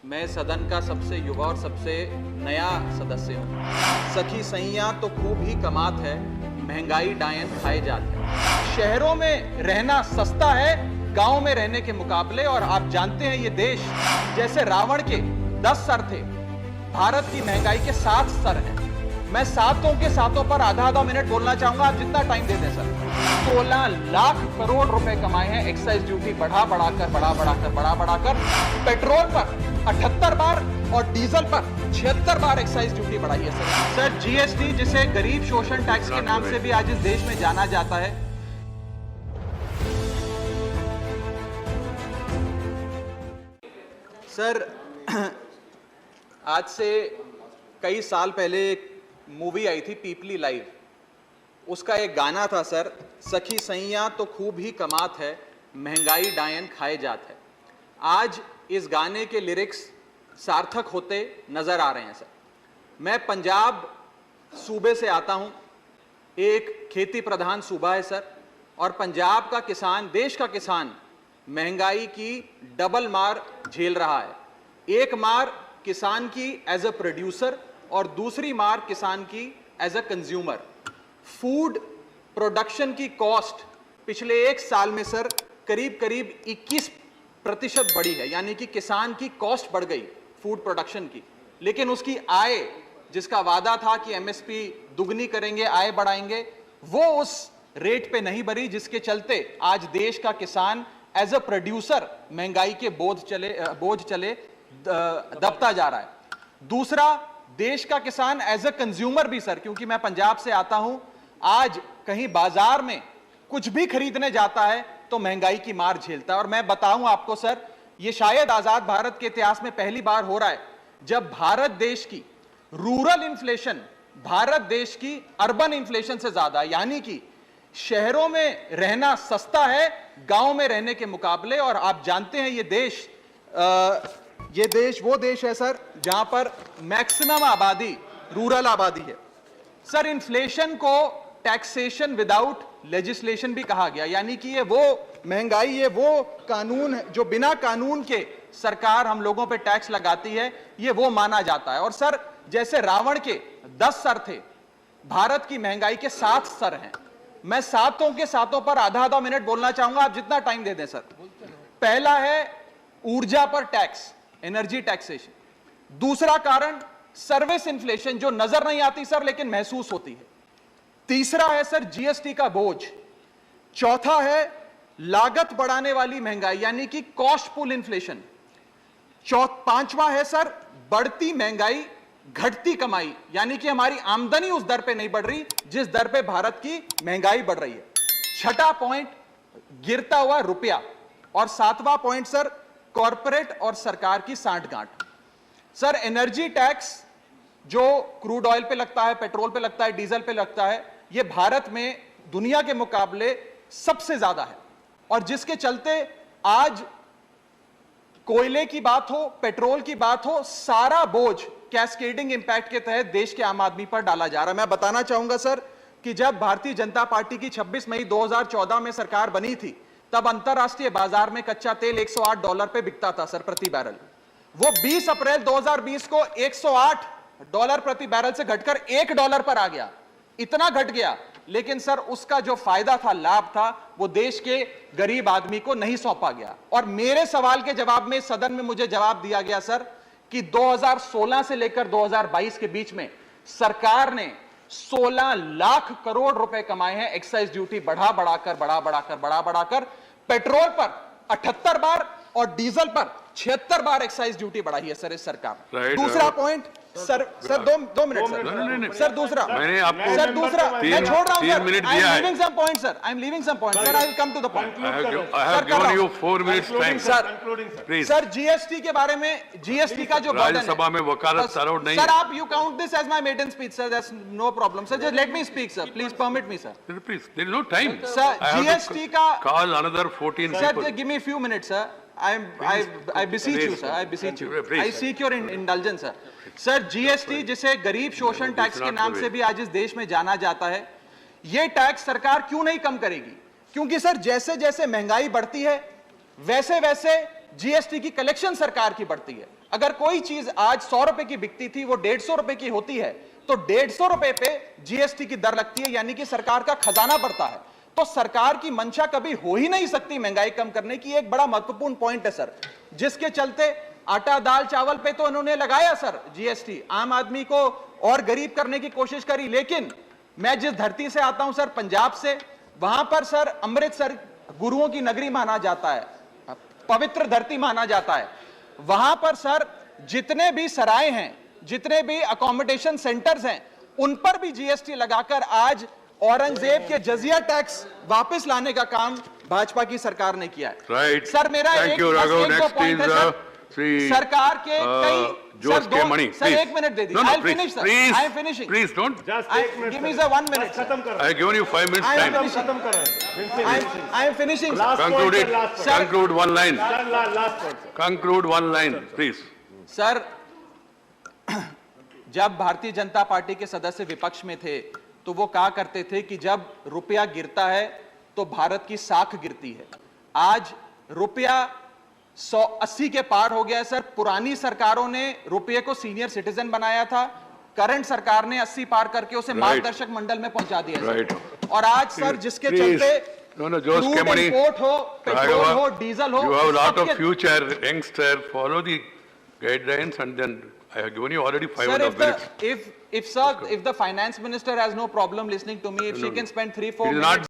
मैं सदन का सबसे युवा और सबसे नया सदस्य हूँ। सखी सैया तो खूब ही कमात है, महंगाई डायन खाए जात है। शहरों में रहना सस्ता है गांव में रहने के मुकाबले, और आप जानते हैं ये देश जैसे रावण के 10 सर थे, भारत की महंगाई के 7 सर हैं। मैं सातों के सातों पर आधा मिनट बोलना चाहूंगा, आप जितना टाइम दे दें सर। 16 लाख करोड़ रुपए कमाए हैं एक्साइज ड्यूटी बढ़ा बढ़ाकर। पेट्रोल पर 78 बार और डीजल पर 76 बार एक्साइज ड्यूटी बढ़ाई है सर। जीएसटी, जिसे गरीब शोषण टैक्स के नाम से भी आज इस देश में जाना जाता है, सर आज से कई साल पहले एक मूवी आई थी पीपली लाइव, उसका एक गाना था सर, सखी सैया तो खूब ही कमात है, महंगाई डायन खाए जात है। आज इस गाने के लिरिक्स सार्थक होते नजर आ रहे हैं सर। मैं पंजाब सूबे से आता हूं, एक खेती प्रधान सूबा है सर, और पंजाब का किसान, देश का किसान महंगाई की डबल मार झेल रहा है। एक मार किसान की एज अ प्रोड्यूसर और दूसरी मार किसान की as a consumer. Food production की कॉस्ट पिछले एक साल में सर करीब 21% बढ़ी है, यानी कि किसान की कॉस्ट बढ़ गई फूड प्रोडक्शन की, लेकिन उसकी आय, जिसका वादा था कि एमएसपी दुगनी करेंगे, आय बढ़ाएंगे, वो उस रेट पे नहीं बढ़ी, जिसके चलते आज देश का किसान एज अ प्रोड्यूसर महंगाई के बोझ चले दबता जा रहा है। दूसरा, देश का किसान एज अ कंज्यूमर भी सर, क्योंकि मैं पंजाब से आता हूं, आज कहीं बाजार में कुछ भी खरीदने जाता है तो महंगाई की मार झेलता है। और मैं बताऊं आपको सर, यह शायद आजाद भारत के इतिहास में पहली बार हो रहा है जब भारत देश की रूरल इन्फ्लेशन भारत देश की अर्बन इन्फ्लेशन से ज्यादा है, यानी कि शहरों में रहना सस्ता है गांव में रहने के मुकाबले। और आप जानते हैं ये देश वो देश है सर जहां पर मैक्सिमम आबादी रूरल आबादी है। सर, इन्फ्लेशन को टैक्सेशन विदाउट लेजिस्लेशन भी कहा गया, यानी कि ये वो महंगाई, ये वो कानून है जो बिना कानून के सरकार हम लोगों पे टैक्स लगाती है, ये वो माना जाता है। और सर, जैसे रावण के 10 सर थे, भारत की महंगाई के 7 सर हैं। मैं सातों के सातों पर आधा मिनट बोलना चाहूंगा, आप जितना टाइम दे दें सर। पहला है ऊर्जा पर टैक्स, एनर्जी टैक्सेशन। दूसरा कारण सर्विस इन्फ्लेशन, जो नजर नहीं आती सर लेकिन महसूस होती है। तीसरा है सर जीएसटी का बोझ। चौथा है लागत बढ़ाने वाली महंगाई, यानी कि कॉस्ट पुल इन्फ्लेशन। पांचवा है सर बढ़ती महंगाई घटती कमाई, यानी कि हमारी आमदनी उस दर पे नहीं बढ़ रही जिस दर पे भारत की महंगाई बढ़ रही है। छठा पॉइंट गिरता हुआ रुपया, और सातवां पॉइंट सर कॉर्पोरेट और सरकार की सांठगांठ। सर, एनर्जी टैक्स जो क्रूड ऑयल पे लगता है, पेट्रोल पे लगता है, डीजल पे लगता है, यह भारत में दुनिया के मुकाबले सबसे ज्यादा है, और जिसके चलते आज कोयले की बात हो, पेट्रोल की बात हो, सारा बोझ कैस्केडिंग इंपैक्ट के तहत देश के आम आदमी पर डाला जा रहा है। मैं बताना चाहूंगा सर कि जब भारतीय जनता पार्टी की 26 मई 2014 में सरकार बनी थी, तब अंतरराष्ट्रीय बाजार में कच्चा तेल $108 पे बिकता था सर प्रति बैरल। वो 20 अप्रैल 2020 को $108 प्रति बैरल से घटकर $1 पर आ गया। इतना घट गया, लेकिन सर उसका जो फायदा था, लाभ था, वो देश के गरीब आदमी को नहीं सौंपा गया। और मेरे सवाल के जवाब में सदन में मुझे जवाब दिया गया सर कि 2016 से लेकर 2022 के बीच में सरकार ने 16 लाख करोड़ रुपए कमाए हैं एक्साइज ड्यूटी बढ़ाकर। पेट्रोल पर 78 बार और डीजल पर 76 बार एक्साइज ड्यूटी बढ़ाई है सर इस सरकार। दूसरा पॉइंट सर, दो मिनट सर। सर दूसरा, मैंने आपको सर दूसरा, मैं छोड़ रहा हूं 3 मिनट दिया है। I am leaving some point sir, I will come to the point. I have given you 4 minutes time. Please. Sir, GST के बारे में, जीएसटी का जो बर्डन है, राज्यसभा में वकालत अलाउड नहीं सर, है। आप you count this as my maiden speech sir, that's no problem sir, just let me speak sir, please permit me sir. Please, there is no time. Sir, I have to GST का call another 14 sir, people. give me a few minutes sir, I beseech you sir, I beseech you, Please. I seek your indulgence sir। Sir, GST, जिसे गरीब शोषण tax के नाम से भी आज इस देश में जाना जाता है, यह टैक्स सरकार क्यों नहीं कम करेगी? क्योंकि सर जैसे जैसे महंगाई बढ़ती है वैसे वैसे जीएसटी की कलेक्शन सरकार की बढ़ती है। अगर कोई चीज आज 100 रुपए की बिकती थी वो 150 रुपए की होती है तो 150 रुपए पे जीएसटी की दर लगती है, यानी कि सरकार का खजाना बढ़ता है। तो सरकार की मंशा कभी हो ही नहीं सकती महंगाई कम करने की। एक बड़ा महत्वपूर्ण पॉइंट है सर, जिसके चलते आटा दाल चावल पे तो उन्होंने लगाया सर जीएसटी, आम आदमी को और गरीब करने की कोशिश करी। लेकिन मैं जिस धरती से आता हूं सर, पंजाब से, वहां पर सर अमृतसर गुरुओं की नगरी माना जाता है, पवित्र धरती माना जाता है। वहां पर सर जितने भी सराय हैं, जितने भी अकोमोडेशन सेंटर्स हैं, उन पर भी जीएसटी लगाकर आज औरंगजेब के जजिया टैक्स वापस लाने का काम भाजपा की सरकार ने किया है। Right. सर मेरा Thank एक you, Raghav. बस एक Next point है is, सर, Sri, सरकार के कई Jose sir K. Mani. Sir Please. एक मिनट दे दीजिए। No, I'll please, finish, sir. please, I am finishing. Please don't. Just I- एक minute give me sir. the 1 minute, बस sir. खत्म करो। I have given you 5 minutes I am time. finishing. खत्म करो। I am finishing, sir. Last Conclude point, it. sir, last point. Sir. Conclude one line. Last point, sir. Conclude one line, please. Sir जब Bharatiya Janata party के सदस्य विपक्ष में थे तो वो कहा करते थे कि जब रुपया गिरता है तो भारत की साख गिरती है। आज रुपया 180 के पार हो गया है सर। पुरानी सरकारों ने रुपये को सीनियर सिटीजन बनाया था, करंट सरकार ने 80 पार करके उसे Right. मार्गदर्शक मंडल में पहुंचा दिया है Right. सर। और आज सर जिसके Please. चलते No, Jose K. Crude Mani. Import हो, पेट्रोल Raghava, हो, डीजल हो, you have a lot of सबके- future, youngster, follow the guidelines and then I have given you already 5 Sir, and a half minutes. if the finance minister has no problem listening to me, if she can spend 3-4 It is minutes. not